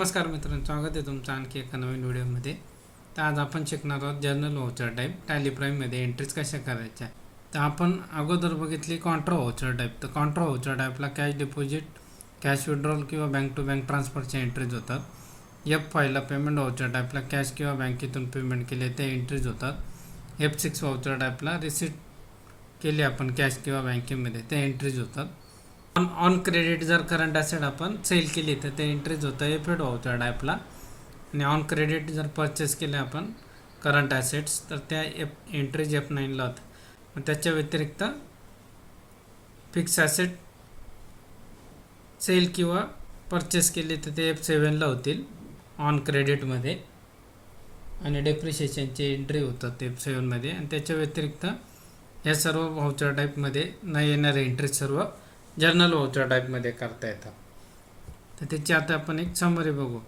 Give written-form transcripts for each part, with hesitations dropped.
नमस्कार मित्रांनो, स्वागत आहे तुमचं आणखी एका नवीन व्हिडिओमध्ये. तर आज आपण शिकणार आहोत जर्नल व्हाउचर टाईप टॅली प्राईममध्ये एंट्रीज कशा करायच्या. तर आपण अगोदर बघितली कॉन्ट्रा व्हाउचर टाईप. तर कॉन्ट्रा व्हाउचर टाईपला कॅश डिपॉझिट, कॅश विड्रॉल किंवा बँक टू बँक ट्रान्सफरच्या एंट्रीज होतात. F5ला पेमेंट व्हाउचर टाईपला कॅश किंवा बँकेतून पेमेंट केले ते एंट्रीज होतात. F6 व्हाउचर टाईपला रिसीट केली आपण कॅश किंवा बँकेमध्ये ते एंट्रीज होतात. ऑन क्रेडिट जर करंट ॲसेट आपण सेल केली तर ते एंट्रीज होतं F8 व्हाउचर टाईपला. आणि ऑन क्रेडिट जर परचेस केले आपण करंट ॲसेट्स तर त्या एंट्रीज F9ला होतं. मग त्याच्या व्यतिरिक्त फिक्स ॲसेट सेल किंवा परचेस केले तर ते F7ला होतील ऑन क्रेडिटमध्ये. आणि डेप्रिशिएशनची एंट्री होतात F7मध्ये. आणि त्याच्या व्यतिरिक्त या सर्व व्हाउचर टाईपमध्ये न येणारे एंट्रीज सर्व जर्नल व्हाउचर टाईपमध्ये करता येतात. तर त्याची आता आपण एक समरी बघू.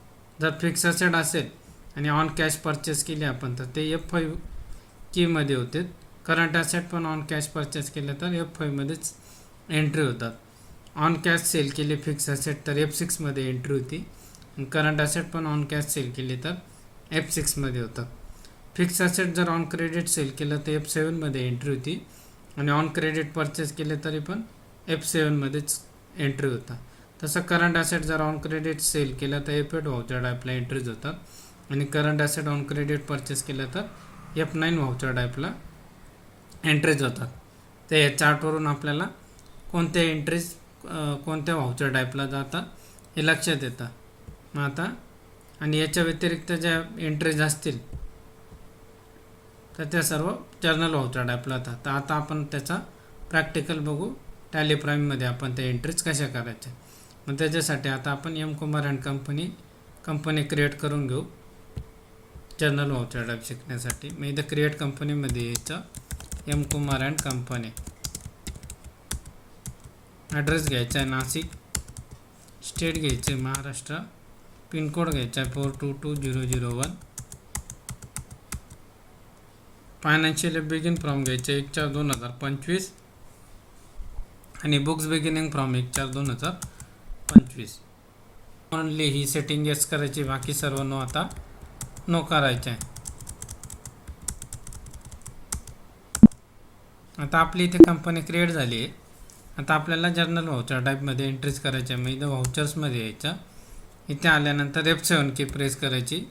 जर फिक्स ॲसेट असेल आणि ऑन कॅश परचेस केली आपण तर ते F5 कीमध्ये होते. करंट ॲसेट पण ऑन कॅश परचेस केलं तर F5मध्येच एंट्री होतात. ऑन कॅश सेल केली फिक्स ॲसेट तर F6मध्ये एंट्री होती. आणि करंट ॲसेट पण ऑन कॅश सेल केली तर F6मध्ये होतात. फिक्स ॲसेट जर ऑन क्रेडिट सेल केलं तर F7मध्ये एंट्री होती. आणि ऑन क्रेडिट परचेस केले तरी पण F7मध्येच एंट्री होता. तसं करंट ॲसेट जर ऑन क्रेडिट सेल केलं तर F8 व्हाउचर टाईपला एंट्रीज होतात. आणि current asset on credit purchase केलं तर F9 व्हाउचर टाईपला एंट्रीज होतात. तर या चार्टवरून आपल्याला कोणत्या एंट्रीज कोणत्या व्हाउचर टाईपला जातात हे लक्षात येतं. मग आता आणि याच्या व्यतिरिक्त ज्या एंट्रीज असतील तर त्या सर्व जर्नल व्हाउचर टाईपला जातात. तर आता आपण त्याचा प्रॅक्टिकल बघू. टॅली प्राईममध्ये आपण त्या एंट्रीज कशा करायच्या. मग त्याच्यासाठी आता आपण M Kumar and company create करून घेऊ जर्नल व्हाउचर टाईप शिकण्यासाठी. मग इथं क्रिएट कंपनीमध्ये यायचं M Kumar and company. Address घ्यायचा आहे नाशिक, स्टेट घ्यायचं आहे महाराष्ट्र, पिनकोड घ्यायचा आहे 422001. फायनान्शियल बिगिन फ्रॉम घ्यायचे 1/4/2025 आणि books beginning from 1/4/2025. Only he setting yes करायची, बाकी सर्व नो आता नो करायचे आहे. आता आपली इथे कंपनी क्रिएट झाली आहे. आता आपल्याला जर्नल व्हाउचर टाईपमध्ये एंट्रीज करायच्या. मग इथं व्हाउचर्समध्ये यायचं. इथे आल्यानंतर F7 की प्रेस करायची.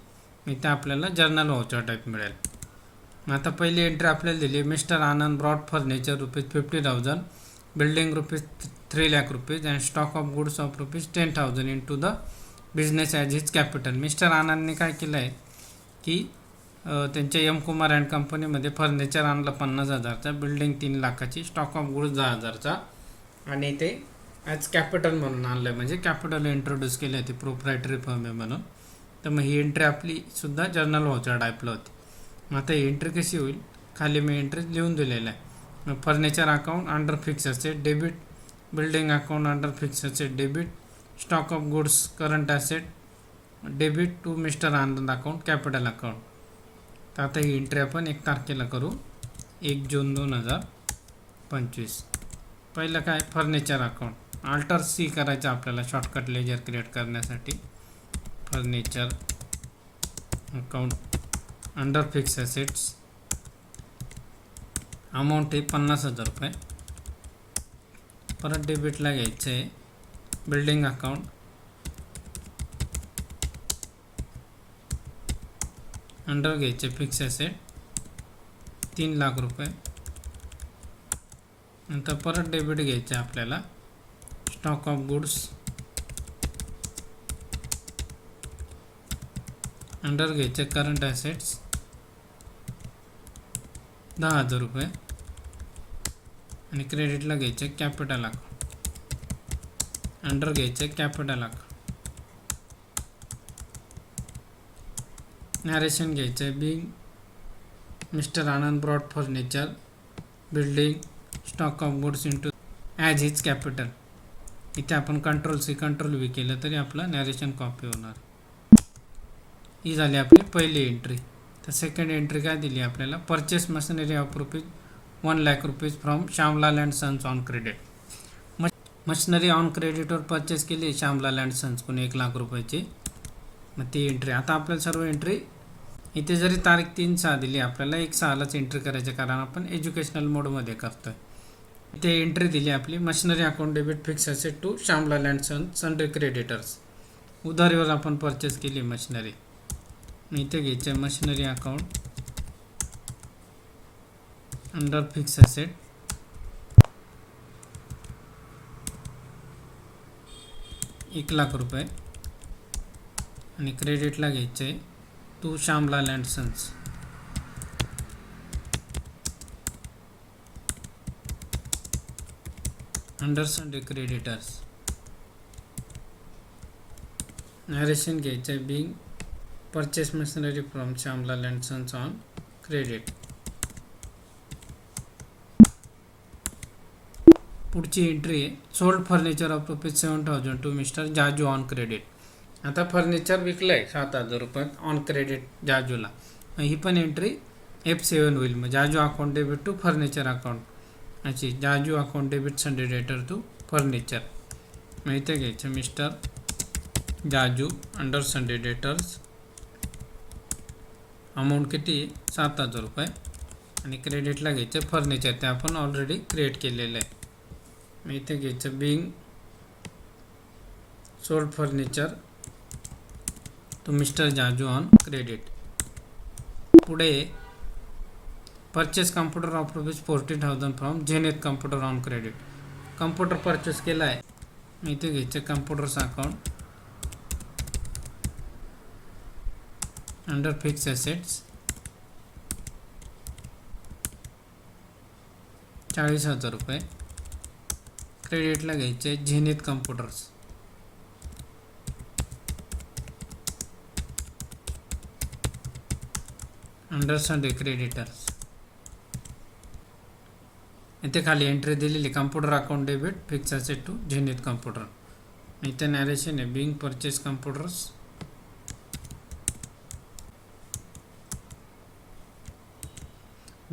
इथे आपल्याला जर्नल व्हाउचर टाईप मिळेल. आता पहिली एंट्री आपल्याला दिली mister Anand brought furniture ₹50,000, building ₹3 lakh and stock of goods of ₹10,000 into the business as his capital. Mister आनंदने काय केलं आहे की त्यांच्या एम कुमार अँड कंपनीमध्ये फर्निचर आणलं 50,000चा, बिल्डिंग 3 लाखाची, स्टॉक ऑफ गुड्स 10,000चा आणि ते ॲज कॅपिटल म्हणून आणलं आहे. म्हणजे कॅपिटल इंट्रोड्यूस केले आहे, ते प्रोप्रायटरी फर्म आहे म्हणून. तर मग ही एंट्री आपली सुद्धा जर्नल व्हाउचर टाईपला होती. मग आता ही एंट्री कशी होईल, खाली मी एंट्री लिहून दिलेलं आहे. मग furniture account under fix asset debit, building account under fix asset debit, stock of goods current asset debit to mister Anand account capital account. तर आता ही एंट्री आपण 1 तारखेला करू, 1 जून 2025. पहिलं काय फर्निचर अकाउंट अल्टर सी करायचं आपल्याला शॉर्टकट लेजर क्रिएट करण्यासाठी. Furniture account under fix assets, amount आहे ₹50,000. परत डेबिटला घ्यायचं आहे बिल्डिंग अकाउंट अंडर घ्यायचे फिक्स ॲसेट ₹3 लाख. नंतर परत डेबिट घ्यायचं आपल्याला स्टॉक ऑफ गुड्स अंडर घ्यायचे करंट ॲसेट्स ₹10,000 आणि क्रेडिटला घ्यायचे कॅपिटल अकाउंट अंडर घ्यायचे कॅपिटल अकाउंट. नॅरेशन घ्यायचं आहे being mister Anand brought furniture building stock of goods into as his capital. इथे आपण कंट्रोल-C कंट्रोल-V केलं तरी आपलं नॅरेशन कॉपी होणार. ही झाली आपली पहिली एंट्री. तर सेकंड एंट्री काय दिली आपल्याला, purchase machinery of ₹1 lakh from Shyamlal and sons on credit. Machinery on क्रेडिटवर परचेस केली श्यामलाल अँड सन्सकडून ₹1 लाख. मग ती एंट्री आता आपल्याला सर्व एंट्री इथे जरी तारीख 3/6 दिली आपल्याला 1/6लाच एंट्री करायची कारण आपण एज्युकेशनल मोडमध्ये करतोय. इथे एंट्री दिली आपली machinery account debit fix asset to Shyamlal and sundry creditors. उधारीवर आपण परचेस केली मशिनरी. इथे घ्यायचं machinery account under fix asset ₹1,00,000 आणि क्रेडिटला घ्यायचं आहे to Shyamlal and sons. Under sundry creditors. Narration घ्यायचं आहे being purchase machinery from Shyamlal and sons on credit. पुढची एंट्री आहे sold furniture of ₹7,000 to mister Jaju on credit. आता फर्निचर विकलं आहे ₹7,000 ऑन क्रेडिट जाजूला. ही पण एंट्री F7 होईल. मग Jaju account debit to furniture account अशी Jaju account debit sundry debtor to furniture. मग इथे घ्यायचं mister Jaju under sundry debtors. Amount किती ₹7,000 आणि क्रेडिटला घ्यायचं फर्निचर ते आपण ऑलरेडी क्रिएट केलेलं आहे. मग इथे घ्यायचं being sold furniture to mister Jaju on credit. पुढे purchase computer of ₹40,000 from Zenith computer on credit. Computer purchase केला आहे. इथे घ्यायचं computers account under fix assets ₹40,000. क्रेडिटला घ्यायचे Zenith computers. Under sundry creditors. इथे खाली एंट्री दिलेली computer account debit fix asset to Zenith computer. इथे नॅरेशन आहे being purchase computers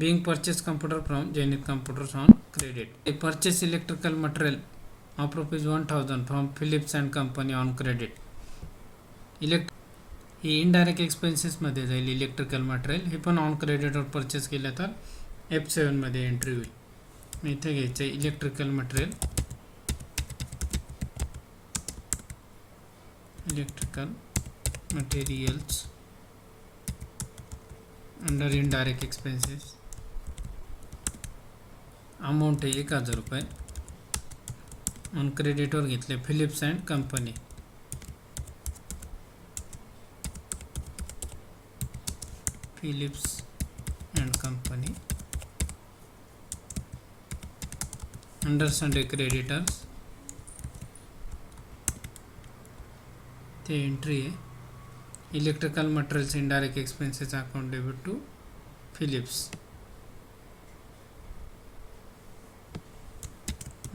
being purchased computer from Zenith Computers on credit. A purchase electrical material of ₹1,000 from Philips and Company on credit. ही indirect एक्सपेन्सेसमध्ये जाईल. Electrical material हे पण on क्रेडिटवर purchase केलं तर F7 मध्ये एंट्री होईल. मी इथे घ्यायचं आहे electrical material materials under indirect expenses. Amount आहे ₹1,000 ऑन क्रेडिटवर घेतले Philips and company. Philips and company under sundry creditors. ते एंट्री आहे electrical materials indirect expenses account debit to Philips.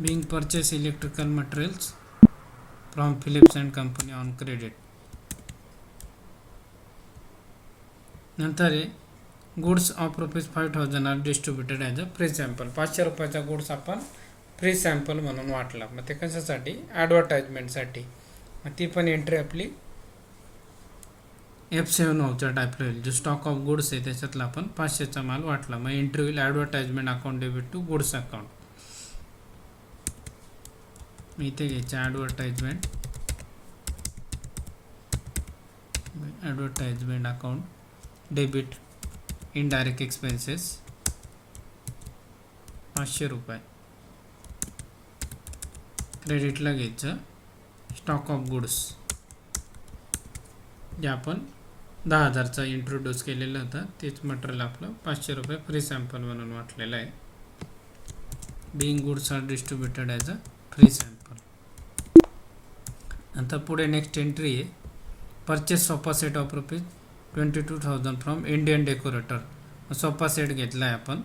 being purchase electrical materials from Philips and Company on credit. नंतर आहे goods of ₹5,000 are distributed as a free sample. ₹500चा goods आपण free sample म्हणून वाटला. मग ते कशासाठी ॲडव्हर्टाइजमेंटसाठी. मग ती पण एंट्री आपली F7 व्हाउचर टाईपला होईल. जो स्टॉक ऑफ गुड्स आहे त्याच्यातला आपण 500चा माल वाटला. मग एंट्री होईल advertisement account debit to goods account. मी इथे घ्यायचं advertisement account debit indirect expenses ₹500. क्रेडिटला घ्यायचं स्टॉक ऑफ गुड्स जे आपण 10,000चा इंट्रोड्यूस केलेलं होतं तेच मटेरियल आपलं ₹500 फ्री सॅम्पल म्हणून वाटलेलं आहे. Being goods are distributed as a free sample. नंतर पुढे नेक्स्ट एंट्री आहे purchase sofa set of ₹22,000 from Indian decorator. Sofa set घेतला आहे आपण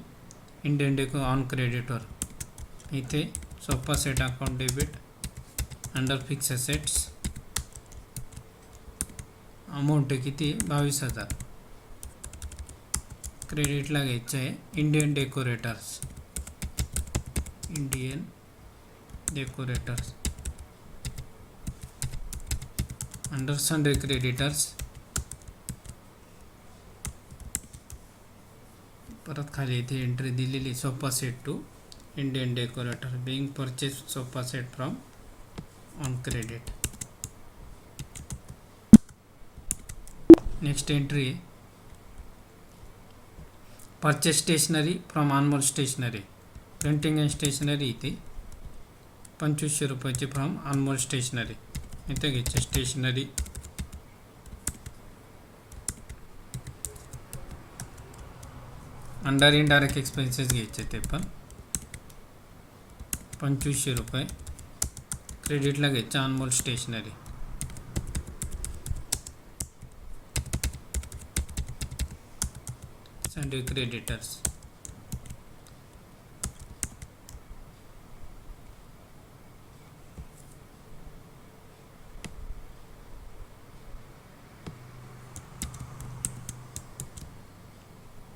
इंडियन डेको ऑन क्रेडिटवर. इथे sofa set account debit under fix assets. Amount आहे किती 22,000. क्रेडिटला घ्यायचं आहे Indian decorators. Under sundry creditors परत खाली इथे एंट्री दिलेली sofa set to Indian decorator being purchase sofa set from on credit. Next entry purchase stationery from Anmol stationery printing and stationery इथे 2500 रुपयाची फ्रॉम अनमोल स्टेशनरी. इथे घ्यायचे स्टेशनरी. अंडर इनडायरेक्ट एक्सपेन्सेस घ्यायचे ते पण 2500 रुपये. क्रेडिटला घ्यायचं Anmol stationery. Sundry creditors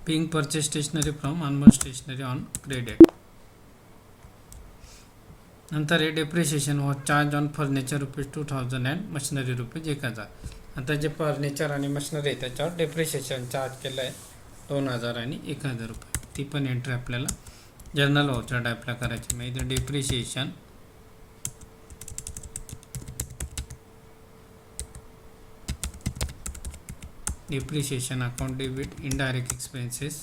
being purchase stationery from Anmol stationery on credit. नंतर हे डेप्रिशिएशन व charge on furniture ₹2000 and machinery ₹1000. आता जे फर्निचर आणि मशिनरी आहे त्याच्यावर डेप्रिशिएशन चार्ज केलं आहे 2000 आणि 1000 रुपये. ती पण एंट्री आपल्याला जर्नल व्हाउचर टाईपला करायची. मग इथे depreciation depreciation account debit indirect expenses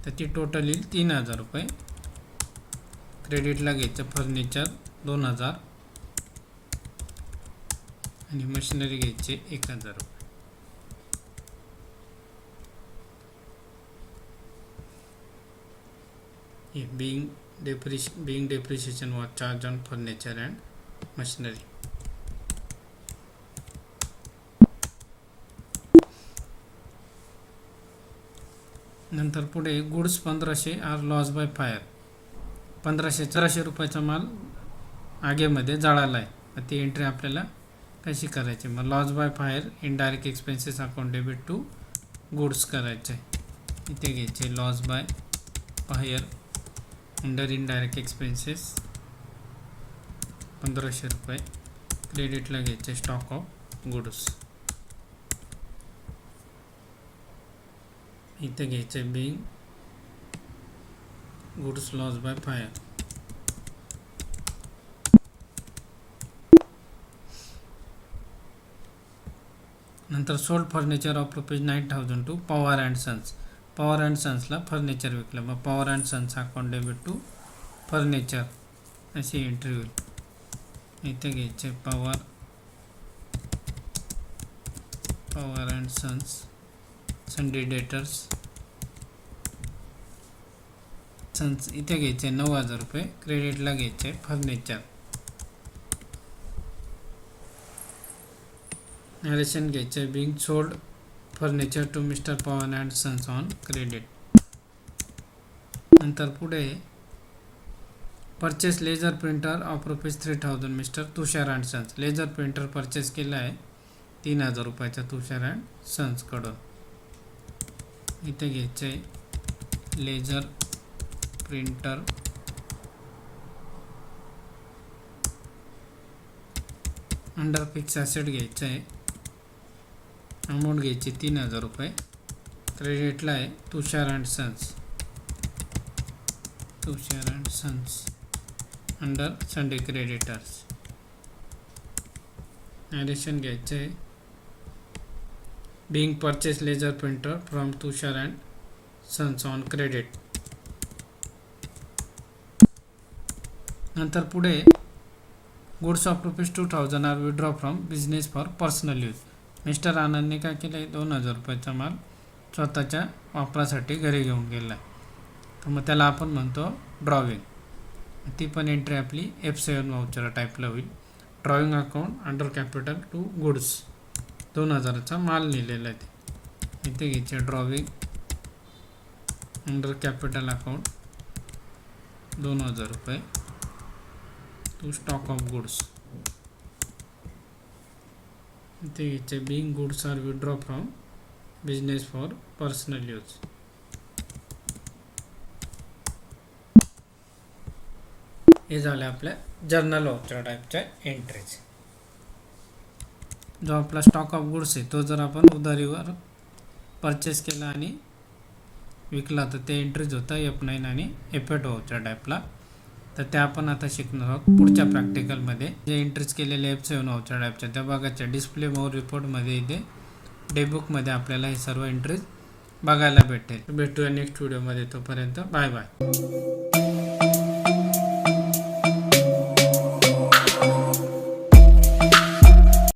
त्याची टोटल येईल 3000 रुपये. क्रेडिटला घ्यायचं फर्निचर 2000 आणि मशिनरी घ्यायचे 1000 रुपये. being depreciation was charged on furniture and machinery. नंतर पुढे goods 1500 are loss by fire. 1500 रुपयाचा माल आगीमध्ये जळाला आहे. ती एंट्री आपल्याला कशी करायची. मग loss by fire indirect expenses account debit to goods करायचे. इथे घ्यायचे loss by fire under indirect expenses 1500 रुपये. क्रेडिटला घ्यायचे स्टॉक ऑफ गुड्स. इथे घ्यायचे being goods loss by fire. नंतर sold furniture of ₹9000 to Pawar and sons. Pawar and सन्सला फर्निचर विकलं. मग Pawar and sons account debit to furniture अशी एंट्री होईल. इथे घ्यायचे Pawar and sons sundry debtors sons. इथे घ्यायचे 9000 रुपये. क्रेडिटला घ्यायचे फर्निचर. नरेशन घ्यायचे being sold furniture to mister Pawan and sons on credit. नंतर पुढे purchase laser printer of ₹3000 mister Tushar and sons. Laser printer purchase केला आहे 3000 रुपयाचा तुषार अँड सन्सकडून. इथे घ्यायचे laser printer under fix asset घ्यायचं आहे. अमाऊंट घ्यायची 3000 रुपये. क्रेडिटला आहे Tushar and sons under sundry creditors. Addition घ्यायचं आहे being purchase laser printer from Tushar and sons on credit. नंतर पुढे goods of ₹2000 are withdraw from business for personal use. Mister आनंदने काय केलं आहे 2000 रुपयाचा माल स्वतःच्या वापरासाठी घरी घेऊन गेला आहे. तर मग त्याला आपण म्हणतो ड्रॉविंग. ती पण एंट्री आपली F7 व्हाउचर टाईपला होईल. Drawing account under capital to goods 2000चा माल लिहिलेला आहे. इथे घ्यायचे ड्रॉविंग अंडर कॅपिटल अकाउंट 2000 रुपये टू स्टॉक ऑफ गुड्स. इथे घ्यायचे being goods are withdraw from business for personal use. हे झाले आपल्या जर्नल व्हाउचर टाईपच्या एंट्रीज. जो आपला स्टॉक ऑफ गुड्स आहे तो जर आपण उधारीवर परचेस केला आणि विकला तर ते एंट्रीज होतं F9 आणि F8 व्हाउचर टाईपला. तर त्या आपण आता शिकणार आहोत पुढच्या प्रॅक्टिकलमध्ये. जे एंट्रीज केलेले F7 व्हाउचर टाईपच्या त्या बघायच्या डिस्प्ले मोर रिपोर्टमध्ये इथे डेबुकमध्ये आपल्याला हे सर्व एंट्रीज बघायला भेटेल. भेटूया नेक्स्ट व्हिडिओमध्ये. तोपर्यंत बाय बाय.